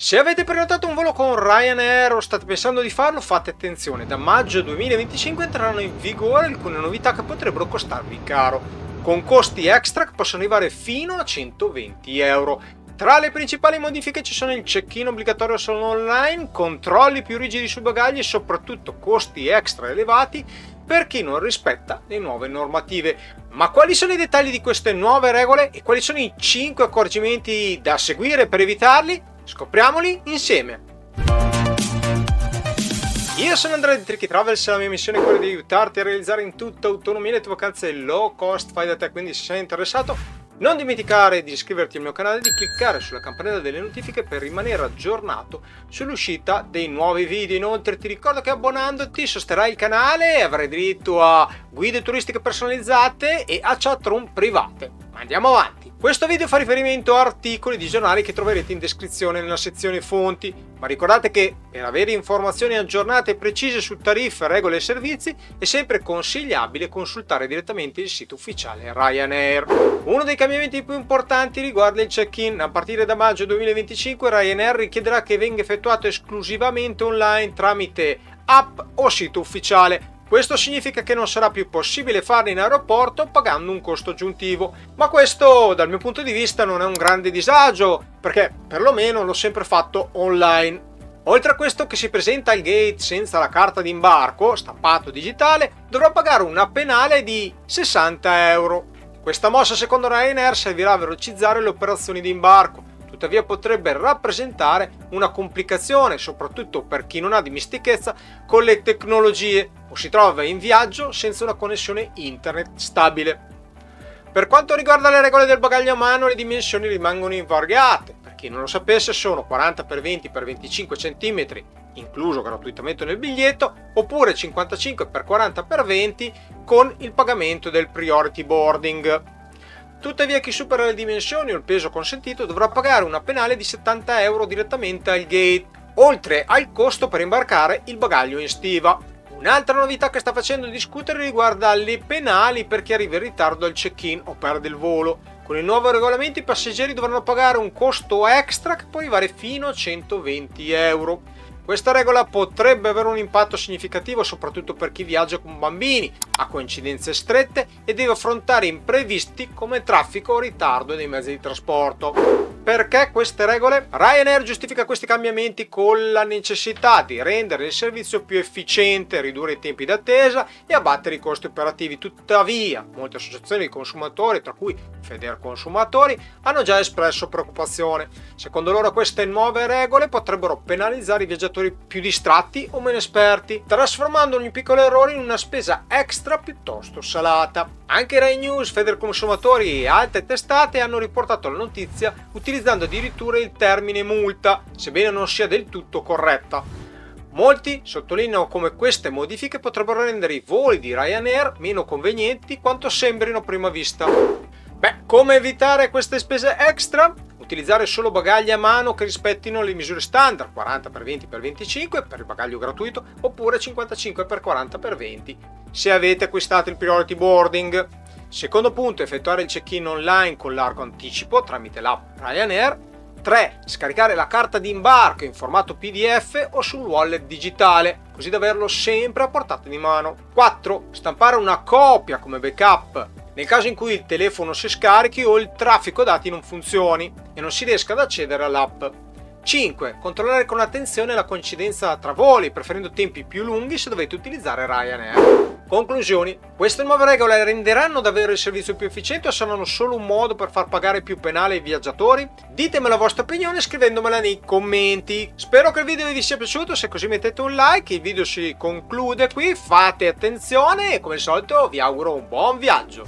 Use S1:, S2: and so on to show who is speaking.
S1: Se avete prenotato un volo con Ryanair o state pensando di farlo, fate attenzione, da maggio 2025 entreranno in vigore alcune novità che potrebbero costarvi caro, con costi extra che possono arrivare fino a 120 euro. Tra le principali modifiche ci sono il check-in obbligatorio solo online, controlli più rigidi sui bagagli e soprattutto costi extra elevati per chi non rispetta le nuove normative. Ma quali sono i dettagli di queste nuove regole e quali sono i 5 accorgimenti da seguire per evitarli? Scopriamoli insieme! Io sono Andrea di Tricky Travels e la mia missione è quella di aiutarti a realizzare in tutta autonomia le tue vacanze low cost fai da te, quindi se sei interessato non dimenticare di iscriverti al mio canale e di cliccare sulla campanella delle notifiche per rimanere aggiornato sull'uscita dei nuovi video. Inoltre ti ricordo che abbonandoti sosterrai il canale e avrai diritto a guide turistiche personalizzate e a chatroom private. Ma andiamo avanti! Questo video fa riferimento a articoli di giornali che troverete in descrizione nella sezione fonti, ma ricordate che per avere informazioni aggiornate e precise su tariffe, regole e servizi è sempre consigliabile consultare direttamente il sito ufficiale Ryanair. Uno dei cambiamenti più importanti riguarda il check-in. A partire da maggio 2025 Ryanair richiederà che venga effettuato esclusivamente online tramite app o sito ufficiale. Questo significa che non sarà più possibile farlo in aeroporto pagando un costo aggiuntivo, ma questo dal mio punto di vista non è un grande disagio, perché perlomeno l'ho sempre fatto online. Oltre a questo, che si presenta al gate senza la carta d'imbarco, stampato digitale, dovrà pagare una penale di 60 euro. Questa mossa secondo Ryanair servirà a velocizzare le operazioni di imbarco. Tuttavia potrebbe rappresentare una complicazione, soprattutto per chi non ha dimestichezza con le tecnologie o si trova in viaggio senza una connessione internet stabile. Per quanto riguarda le regole del bagaglio a mano, le dimensioni rimangono invariate. Per chi non lo sapesse, sono 40x20x25 cm, incluso gratuitamente nel biglietto, oppure 55x40x20 con il pagamento del priority boarding. Tuttavia chi supera le dimensioni o il peso consentito dovrà pagare una penale di 70 euro direttamente al gate, oltre al costo per imbarcare il bagaglio in stiva. Un'altra novità che sta facendo discutere riguarda le penali per chi arriva in ritardo al check-in o perde il volo. Con il nuovo regolamento i passeggeri dovranno pagare un costo extra che può arrivare fino a 120 euro. Questa regola potrebbe avere un impatto significativo soprattutto per chi viaggia con bambini, ha coincidenze strette e deve affrontare imprevisti come traffico o ritardo nei mezzi di trasporto. Perché queste regole? Ryanair giustifica questi cambiamenti con la necessità di rendere il servizio più efficiente, ridurre i tempi d'attesa e abbattere i costi operativi. Tuttavia, molte associazioni di consumatori, tra cui Federconsumatori, hanno già espresso preoccupazione. Secondo loro queste nuove regole potrebbero penalizzare i viaggiatori più distratti o meno esperti, trasformando ogni piccolo errore in una spesa extra piuttosto salata. Anche Rai News, Federconsumatori e altre testate hanno riportato la notizia utilizzando addirittura il termine multa, sebbene non sia del tutto corretta. Molti sottolineano come queste modifiche potrebbero rendere i voli di Ryanair meno convenienti di quanto sembrino a prima vista. Come evitare queste spese extra? Utilizzare solo bagagli a mano che rispettino le misure standard 40x20x25 per il bagaglio gratuito oppure 55x40x20 se avete acquistato il priority boarding. Secondo punto, effettuare il check-in online con largo anticipo tramite l'app Ryanair. 3. Scaricare la carta di imbarco in formato PDF o sul wallet digitale, così da averlo sempre a portata di mano. 4. Stampare una copia come backup nel caso in cui il telefono si scarichi o il traffico dati non funzioni e non si riesca ad accedere all'app. 5. Controllare con attenzione la coincidenza tra voli, preferendo tempi più lunghi se dovete utilizzare Ryanair. Conclusioni. Queste nuove regole renderanno davvero il servizio più efficiente o saranno solo un modo per far pagare più penale ai viaggiatori? Ditemi la vostra opinione scrivendomela nei commenti. Spero che il video vi sia piaciuto, se così mettete un like, il video si conclude qui, fate attenzione e come al solito vi auguro un buon viaggio.